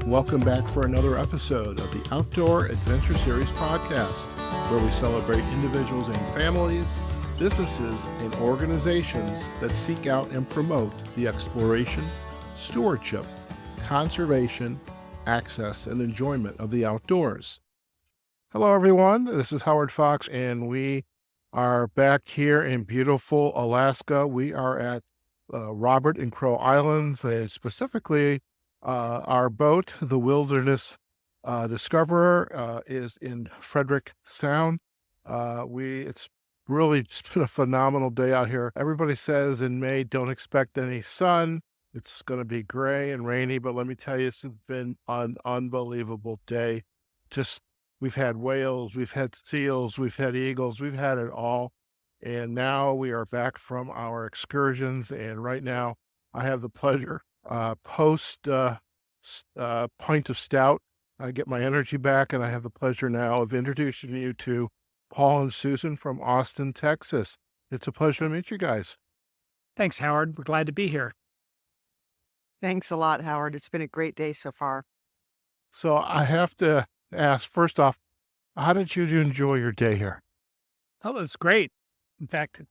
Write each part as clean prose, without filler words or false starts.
Welcome back for another episode of the Outdoor Adventure Series podcast, where we celebrate individuals and families, businesses, and organizations that seek out and promote the exploration, stewardship, conservation, access, and enjoyment of the outdoors. Hello, everyone. This is Howard Fox, and we are back here in beautiful Alaska. We are at Robert and Crow Islands, specifically our boat, the Wilderness Discoverer, is in Frederick Sound. It's really just been a phenomenal day out here. Everybody says in May, don't expect any sun. It's going to be gray and rainy, but let me tell you, it's been an unbelievable day. We've had whales, we've had seals, we've had eagles, we've had it all. And now we are back from our excursions. And right now I have the pleasure, post pint of stout, I get my energy back, and I have the pleasure now of introducing you to Paul and Susan from Austin, Texas. It's a pleasure to meet you guys. Thanks, Howard. We're glad to be here. Thanks a lot, Howard. It's been a great day so far. So I have to ask, first off, how did you enjoy your day here? Oh, it was great. In fact,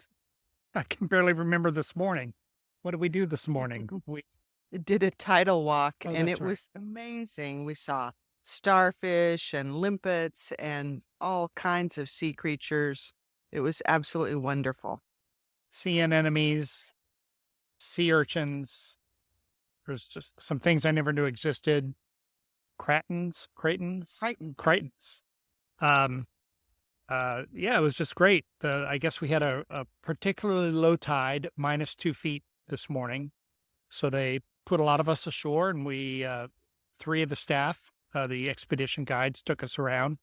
I can barely remember this morning. What did we do this morning? We did a tidal walk, and it right. was amazing. We saw starfish and limpets and all kinds of sea creatures. It was absolutely wonderful. Sea anemones, sea urchins. There's just some things I never knew existed. Cratons. Yeah, it was just great. I guess we had a particularly low tide, -2 feet this morning. So they put a lot of us ashore, and we, 3 of the staff, the expedition guides, took us around,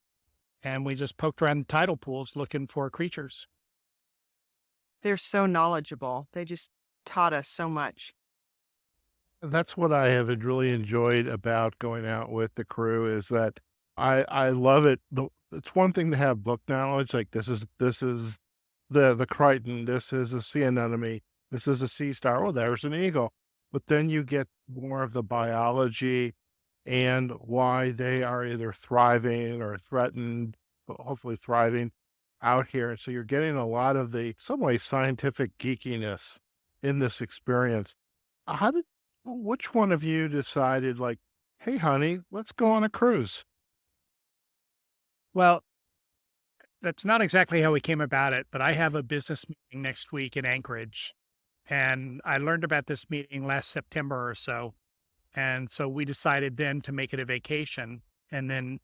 and we just poked around the tidal pools looking for creatures. They're so knowledgeable. They just taught us so much. That's what I have really enjoyed about going out with the crew, is that I love it. It's one thing to have book knowledge, like this is the Crichton, this is a sea anemone, this is a sea star, oh, there's an eagle. But then you get more of the biology and why they are either thriving or threatened, but hopefully thriving out here. And so you're getting a lot of the, some way, scientific geekiness in this experience. Which one of you decided, like, hey, honey, let's go on a cruise? Well, that's not exactly how we came about it, but I have a business meeting next week in Anchorage. And I learned about this meeting last September or so. And so we decided then to make it a vacation. And then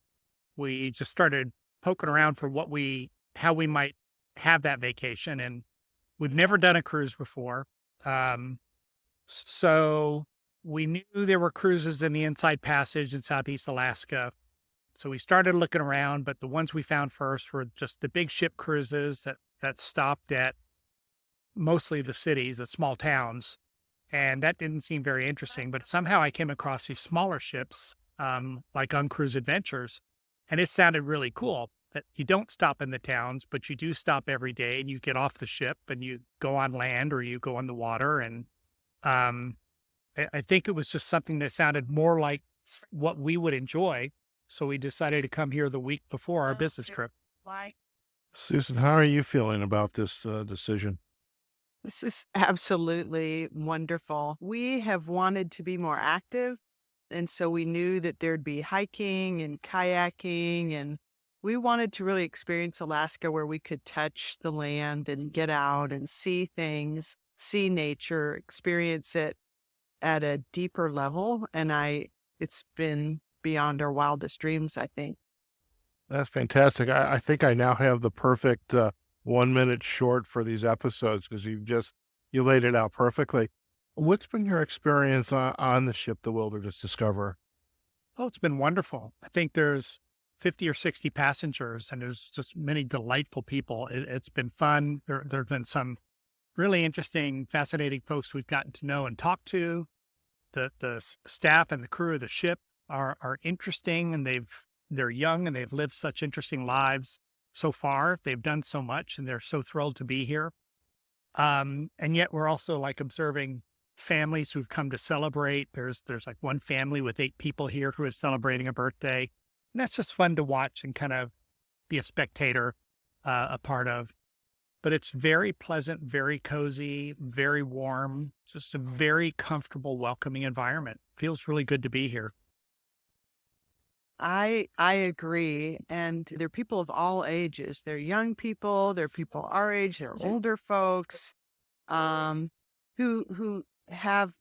we just started poking around for how we might have that vacation. And we've never done a cruise before. So we knew there were cruises in the Inside Passage in Southeast Alaska. So we started looking around, but the ones we found first were just the big ship cruises that stopped at mostly the cities, the small towns. And that didn't seem very interesting, but somehow I came across these smaller ships, like UnCruise Adventures. And it sounded really cool that you don't stop in the towns, but you do stop every day, and you get off the ship and you go on land or you go on the water. And I think it was just something that sounded more like what we would enjoy. So we decided to come here the week before our business trip. Susan, how are you feeling about this decision? This is absolutely wonderful. We have wanted to be more active, and so we knew that there'd be hiking and kayaking, and we wanted to really experience Alaska where we could touch the land and get out and see things, see nature, experience it at a deeper level. And it's been beyond our wildest dreams, I think. That's fantastic. I think I now have the perfect 1 minute short for these episodes, because you laid it out perfectly. What's been your experience on the ship, the Wilderness Discoverer? Oh, it's been wonderful. I think there's 50 or 60 passengers, and there's just many delightful people. It's been fun. There have been some really interesting, fascinating folks we've gotten to know and talk to. The staff and the crew of the ship are interesting, and they're young, and they've lived such interesting lives so far. They've done so much, and they're so thrilled to be here. And yet we're also like observing families who've come to celebrate. There's like one family with 8 people here who is celebrating a birthday. And that's just fun to watch and kind of be a spectator, a part of. But it's very pleasant, very cozy, very warm, just a very comfortable, welcoming environment. Feels really good to be here. I agree. And they're people of all ages. They're young people, they're people our age, they're older folks, um, who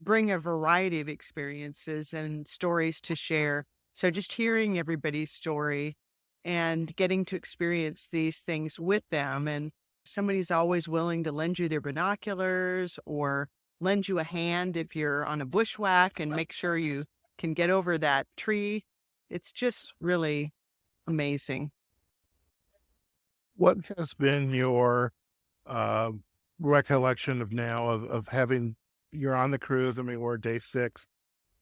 bring a variety of experiences and stories to share. So just hearing everybody's story and getting to experience these things with them. And somebody's always willing to lend you their binoculars or lend you a hand if you're on a bushwhack and make sure you can get over that tree. It's just really amazing. What has been your uh, recollection of having you're on the cruise? I mean, we're day 6,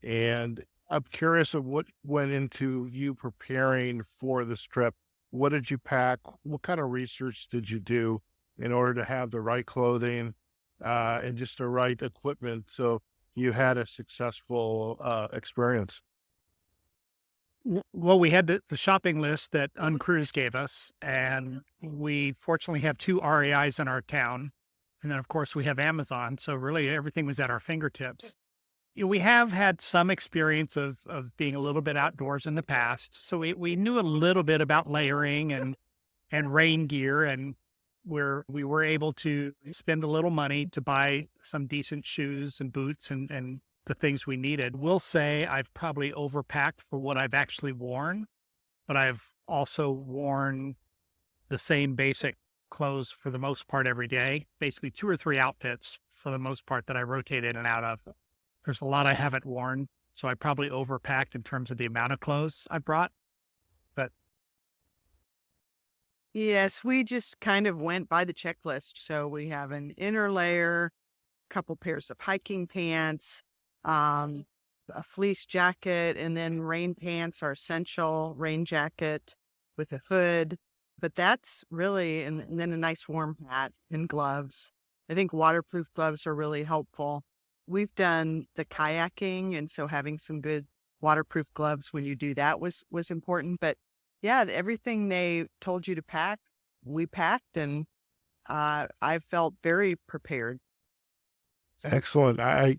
and I'm curious of what went into you preparing for this trip. What did you pack? What kind of research did you do in order to have the right clothing and just the right equipment so you had a successful experience? Well, we had the shopping list that UnCruise gave us, and we fortunately have 2 REIs in our town. And then, of course, we have Amazon. So really everything was at our fingertips. We have had some experience of being a little bit outdoors in the past. So we knew a little bit about layering and rain gear, and we were able to spend a little money to buy some decent shoes and boots and the things we needed. We'll say I've probably overpacked for what I've actually worn, but I've also worn the same basic clothes for the most part every day, basically 2 or 3 outfits for the most part that I rotate in and out of. There's a lot I haven't worn, so I probably overpacked in terms of the amount of clothes I brought. But Yes, we just kind of went by the checklist. So we have an inner layer, a couple pairs of hiking pants, um, a fleece jacket, and then rain pants are essential, rain jacket with a hood. But that's really, and then a nice warm hat and gloves. I think waterproof gloves are really helpful. We've done the kayaking, and so having some good waterproof gloves when you do that was important. But yeah, everything they told you to pack, we packed, and I felt very prepared. Excellent. I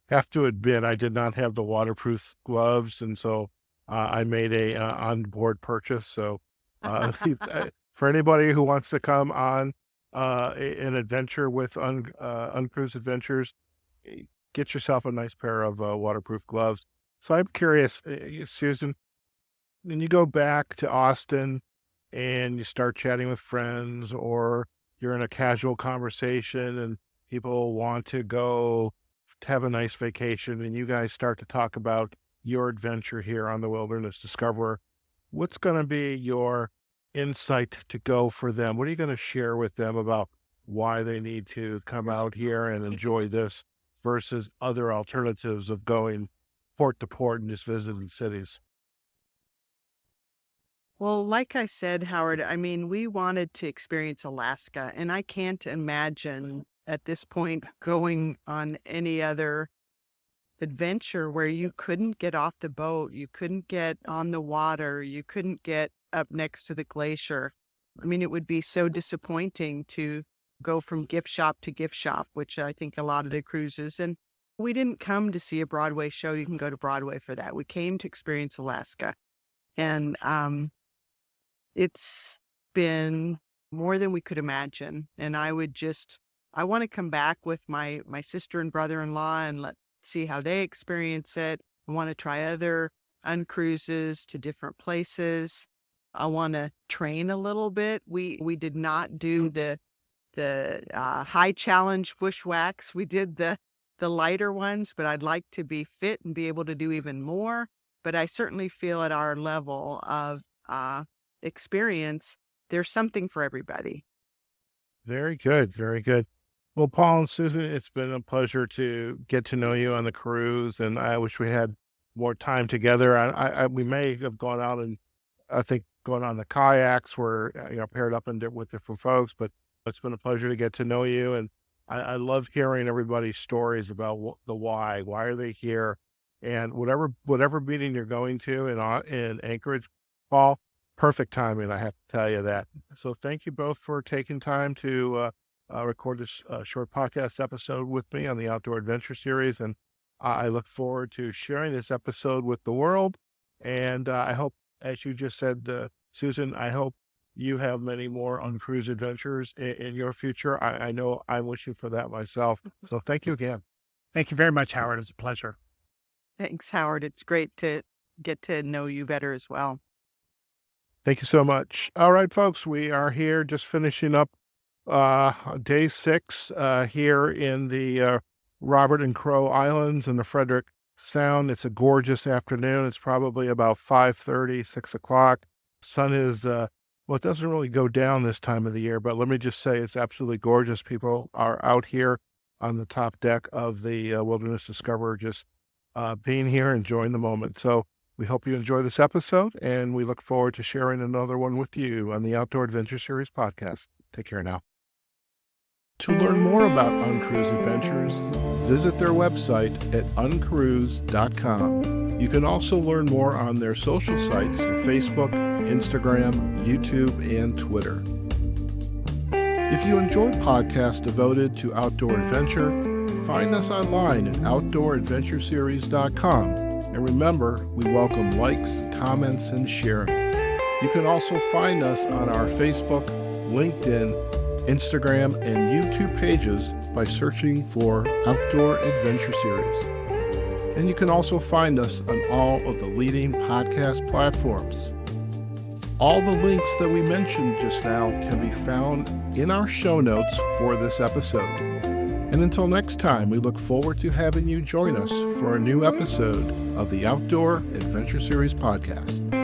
have to admit, I did not have the waterproof gloves, and so I made a on-board purchase. So for anybody who wants to come on an adventure with UnCruise Adventures, get yourself a nice pair of waterproof gloves. So I'm curious, Susan, when you go back to Austin and you start chatting with friends, or you're in a casual conversation and people want to go to have a nice vacation, and you guys start to talk about your adventure here on the Wilderness Discoverer, what's going to be your insight to go for them? What are you going to share with them about why they need to come out here and enjoy this versus other alternatives of going port to port and just visiting cities? Well, like I said, Howard, I mean, we wanted to experience Alaska, and I can't imagine at this point going on any other adventure where you couldn't get off the boat, you couldn't get on the water, you couldn't get up next to the glacier. I mean, it would be so disappointing to go from gift shop to gift shop, which I think a lot of the cruises. And we didn't come to see a Broadway show. You can go to Broadway for that. We came to experience Alaska. And it's been more than we could imagine. And I want to come back with my sister and brother-in-law and see how they experience it. I want to try other uncruises to different places. I want to train a little bit. We did not do the high challenge bushwhacks. We did the lighter ones, but I'd like to be fit and be able to do even more. But I certainly feel at our level of experience, there's something for everybody. Very good. Very good. Well, Paul and Susan, it's been a pleasure to get to know you on the cruise, and I wish we had more time together. We may have gone out and I think going on the kayaks were paired up with different folks, but it's been a pleasure to get to know you. And I love hearing everybody's stories about the why. Why are they here? And whatever meeting you're going to in Anchorage, Paul, perfect timing, I have to tell you that. So thank you both for taking time to record this short podcast episode with me on the Outdoor Adventure Series. And I look forward to sharing this episode with the world. And I hope, as you just said, Susan, I hope you have many more UnCruise adventures in your future. I know I'm wishing for that myself. So thank you again. Thank you very much, Howard. It's a pleasure. Thanks, Howard. It's great to get to know you better as well. Thank you so much. All right, folks, we are here just finishing up day 6 here in the Robert and Crow Islands in the Frederick Sound. It's a gorgeous afternoon. It's probably about 5:30, 6 o'clock. Sun is, well, it doesn't really go down this time of the year, but let me just say it's absolutely gorgeous. People are out here on the top deck of the Wilderness Discoverer just being here, enjoying the moment. So we hope you enjoy this episode, and we look forward to sharing another one with you on the Outdoor Adventure Series podcast. Take care now. To learn more about UnCruise Adventures, visit their website at uncruise.com. You can also learn more on their social sites, Facebook, Instagram, YouTube, and Twitter. If you enjoy podcasts devoted to outdoor adventure, find us online at outdooradventureseries.com. And remember, we welcome likes, comments, and sharing. You can also find us on our Facebook, LinkedIn, Instagram, and YouTube pages by searching for Outdoor Adventure Series. And you can also find us on all of the leading podcast platforms. All the links that we mentioned just now can be found in our show notes for this episode. And until next time, we look forward to having you join us for a new episode of the Outdoor Adventure Series podcast.